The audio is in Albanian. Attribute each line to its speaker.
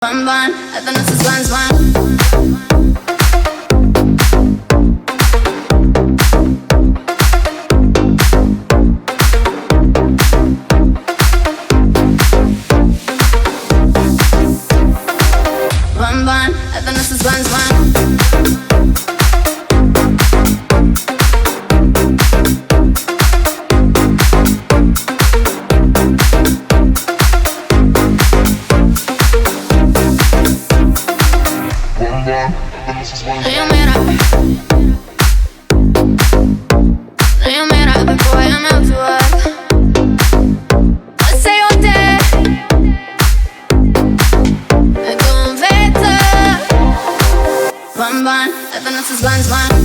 Speaker 1: Bun bun, essa nossas buns bun. Bun bun, essa nossas buns bun. Hey, mira, boy, I'm out to work. Você ontem é com veta. Bun bun, essa nossas buns bun.